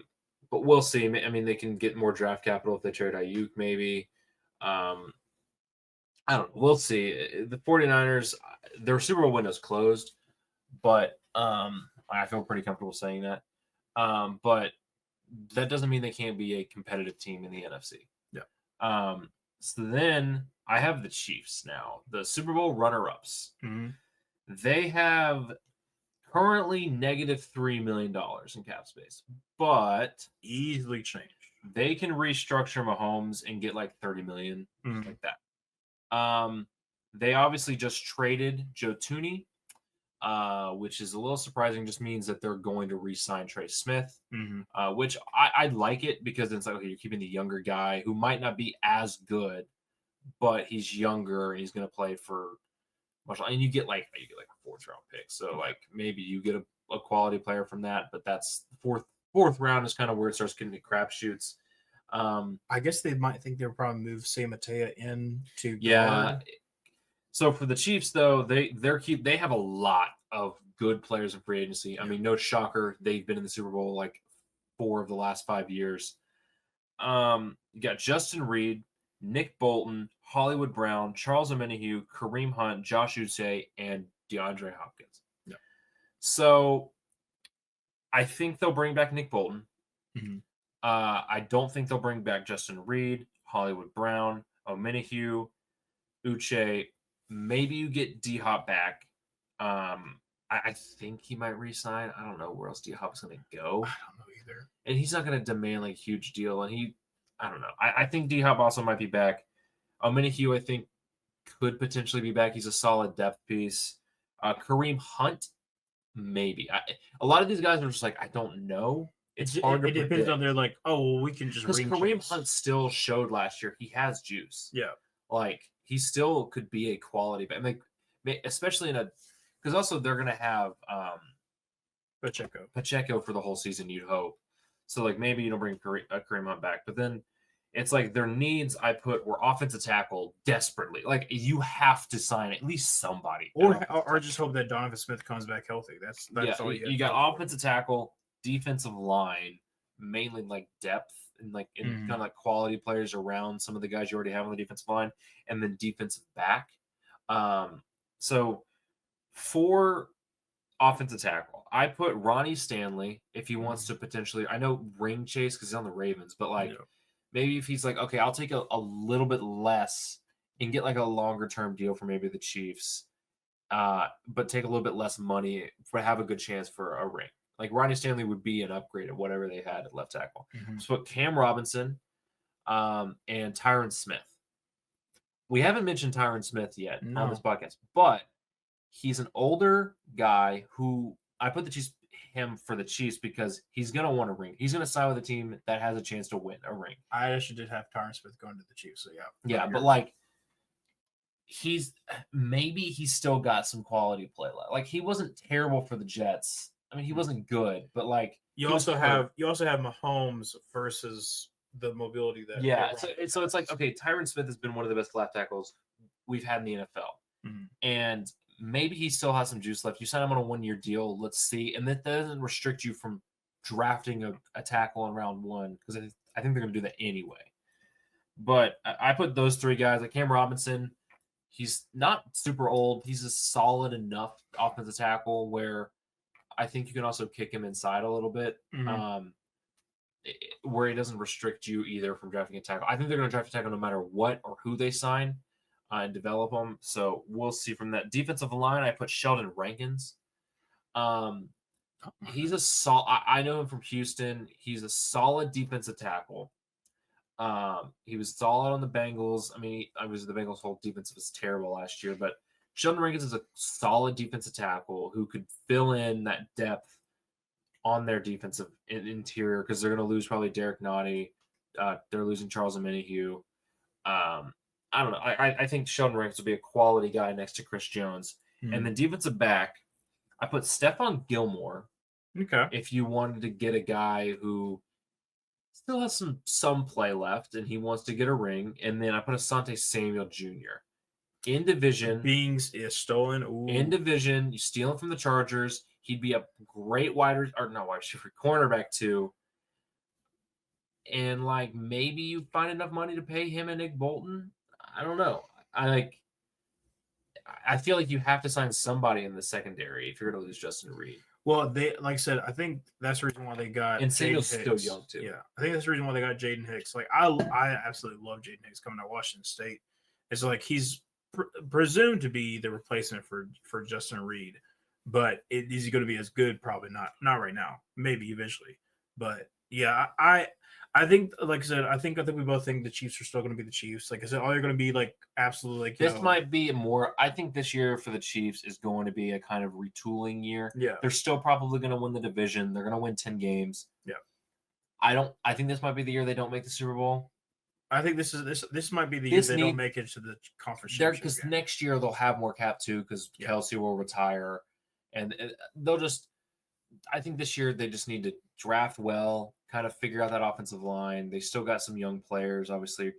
we'll see. I mean, they can get more draft capital if they trade Ayuk, maybe. I don't know. We'll see. The 49ers, their Super Bowl window's closed, but I feel pretty comfortable saying that. But that doesn't mean they can't be a competitive team in the NFC. Yeah. So then I have the Chiefs now, the Super Bowl runner-ups. Mm-hmm. They have currently -$3 million in cap space, but easily changed. They can restructure Mahomes and get like $30 million, like that. They obviously just traded Joe Thuney, which is a little surprising. Just means that they're going to re-sign Trey Smith, which I like it, because it's like, okay, you're keeping the younger guy who might not be as good, but he's younger and he's going to play for much. And you get like a 4th round pick, so like maybe you get a quality player from that. But that's fourth round is kind of where it starts getting to crapshoots. I guess they might think they'll probably move Sam Matea in to guard. So for the Chiefs, though, they have a lot of good players in free agency. Yeah. I mean, no shocker, they've been in the Super Bowl like 4 of the last 5 years. You got Justin Reed, Nick Bolton, Hollywood Brown, Charles Omenihu, Kareem Hunt, Josh Uche, and DeAndre Hopkins. Yeah. So I think they'll bring back Nick Bolton. I don't think they'll bring back Justin Reed, Hollywood Brown, Omenihu, Uche. Maybe you get D-Hop back. I think he might re-sign. I don't know where else D-Hop's going to go. I don't know either. And he's not going to demand like a huge deal. And I don't know. I think D-Hop also might be back. Omenihu, I think, could potentially be back. He's a solid depth piece. Kareem Hunt, maybe. A lot of these guys are just like, I don't know. It's hard to predict. It depends on their like, oh, well, we can just because Kareem Hunt still showed last year he has juice. Yeah. Like, he still could be a quality, but like, especially because also they're gonna have Pacheco for the whole season, you'd hope. So like maybe you don't bring Kareem Hunt back, but then It's like their needs I put were offensive tackle desperately. Like you have to sign at least somebody. Or just hope that Donovan Smith comes back healthy. That's all you got offensive tackle, defensive line, mainly like depth and like kind of like quality players around some of the guys you already have on the defensive line, and then defensive back. So for offensive tackle, I put Ronnie Stanley if he wants to potentially. I know ring chase because he's on the Ravens, but like maybe if he's like, okay, I'll take a little bit less and get like a longer term deal for maybe the Chiefs, but take a little bit less money for have a good chance for a ring. Like Ronnie Stanley would be an upgrade of whatever they had at left tackle. So put Cam Robinson and Tyron Smith. We haven't mentioned Tyron Smith yet on this podcast, but he's an older guy who I put him for the Chiefs because he's going to want a ring. He's going to sign with a team that has a chance to win a ring. I actually did have Tyron Smith going to the Chiefs, so yeah. Yeah, but like he's still got some quality play left. Like he wasn't terrible for the Jets. I mean, he wasn't good, but like you also have Mahomes versus the mobility that so it's like, okay, Tyron Smith has been one of the best left tackles we've had in the NFL. And maybe he still has some juice left. You sign him on a 1-year deal. Let's see. And that doesn't restrict you from drafting a tackle in round 1 because I think they're going to do that anyway. But I put those 3 guys. Like Cam Robinson, he's not super old. He's a solid enough offensive tackle where I think you can also kick him inside a little bit, where he doesn't restrict you either from drafting a tackle. I think they're going to draft a tackle no matter what or who they sign. And develop them. So we'll see from that. Defensive line, I put Sheldon Rankins. He's a solid. I know him from Houston. He's a solid defensive tackle. He was solid on the Bengals. I mean, the Bengals' whole defense was terrible last year, but Sheldon Rankins is a solid defensive tackle who could fill in that depth on their defensive interior because they're going to lose probably Derek Nottie. They're losing Charles Omenihu. I don't know. I think Sheldon Rankins will be a quality guy next to Chris Jones. And then defensive back, I put Stephon Gilmore. Okay. If you wanted to get a guy who still has some play left and he wants to get a ring. And then I put Asante Samuel Jr. In division. Beings is stolen. Ooh. In division, you steal him from the Chargers. He'd be a great cornerback too. And like maybe you find enough money to pay him and Nick Bolton. I don't know. I feel like you have to sign somebody in the secondary if you're going to lose Justin Reed. Well, they like I said, I think that's the reason why they got. And Samuel's still young too. Yeah, I think that's the reason why they got Jaden Hicks. Like I absolutely love Jaden Hicks coming out of Washington State. It's like he's presumed to be the replacement for Justin Reed, but is he going to be as good? Probably not right now. Maybe eventually, but yeah, I think, like I said, I think we both think the Chiefs are still going to be the Chiefs. Like I said, all you're going to be like absolutely like. This might be more. I think this year for the Chiefs is going to be a kind of retooling year. Yeah, they're still probably going to win the division. They're going to win 10 games. Yeah, I think this might be the year they don't make the Super Bowl. I think this might be the year they don't make it to the conference. Because next year they'll have more cap too because Kelsey will retire, and they'll just. I think this year they just need to draft well, kind of figure out that offensive line. They still got some young players. Obviously,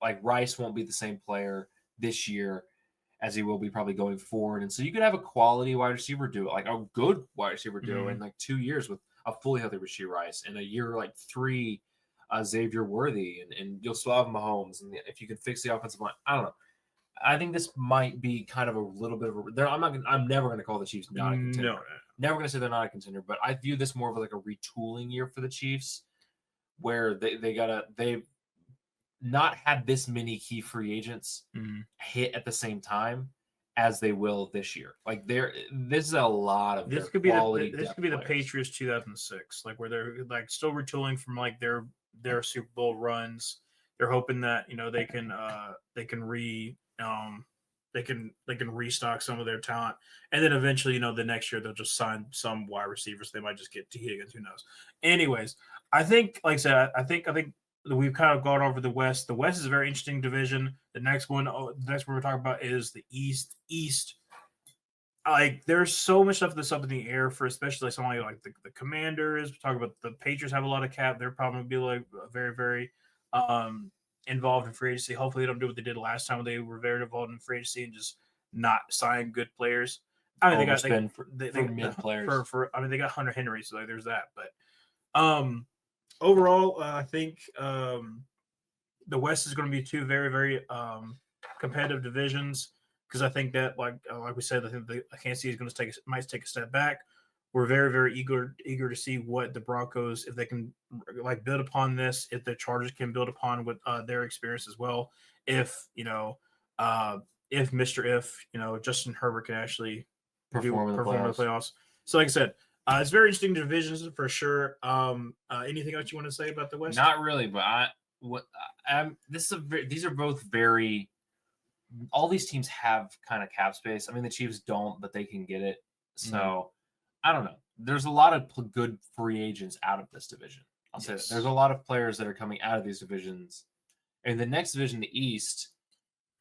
like Rice won't be the same player this year as he will be probably going forward. And so you could have a quality wide receiver duo, like a good wide receiver duo in like 2 years with a fully healthy Rashee Rice, and a year like 3, Xavier Worthy, and you'll still have Mahomes. And if you can fix the offensive line, I don't know. I think this might be kind of a little bit of a. I'm never going to call the Chiefs not a contender. No. Never going to say they're not a contender, but I view this more of like a retooling year for the Chiefs, where they've not had this many key free agents hit at the same time as they will this year. Like this is a lot of this could be the Patriots 2006, like where they're like still retooling from like their Super Bowl runs. They're hoping that they can restock some of their talent, and then eventually the next year they'll just sign some wide receivers. They might just get T. Higgins, who knows. Anyways, I think, like I said, I think we've kind of gone over the West. The West is a very interesting division. The next one we're talking about is the East. Like there's so much stuff that's up in the air for especially somebody like the Commanders. We're talking about the Patriots have a lot of cap. They're probably be like very, very involved in free agency. Hopefully, they don't do what they did last time when they were very involved in free agency and just not sign good players. I mean, they got mid players. I mean, they got Hunter Henry, so there's that. But overall, I think the West is going to be two very, very competitive divisions because I think that, like we said, I think the Kansas City is going to might take a step back. We're very, very eager to see what the Broncos, if they can like build upon this, if the Chargers can build upon with their experience as well. If Justin Herbert can actually perform in the playoffs. So, like I said, it's very interesting divisions for sure. Anything else you want to say about the West? Not really, but these are both very. All these teams have kind of cap space. I mean, the Chiefs don't, but they can get it. So I don't know. There's a lot of good free agents out of this division. I'll say that. There's a lot of players that are coming out of these divisions. And the next division, the East,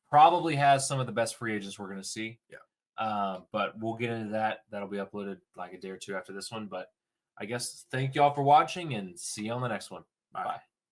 probably has some of the best free agents we're going to see. Yeah. But we'll get into that. That'll be uploaded like a day or two after this one. But I guess thank you all for watching and see you on the next one. Bye.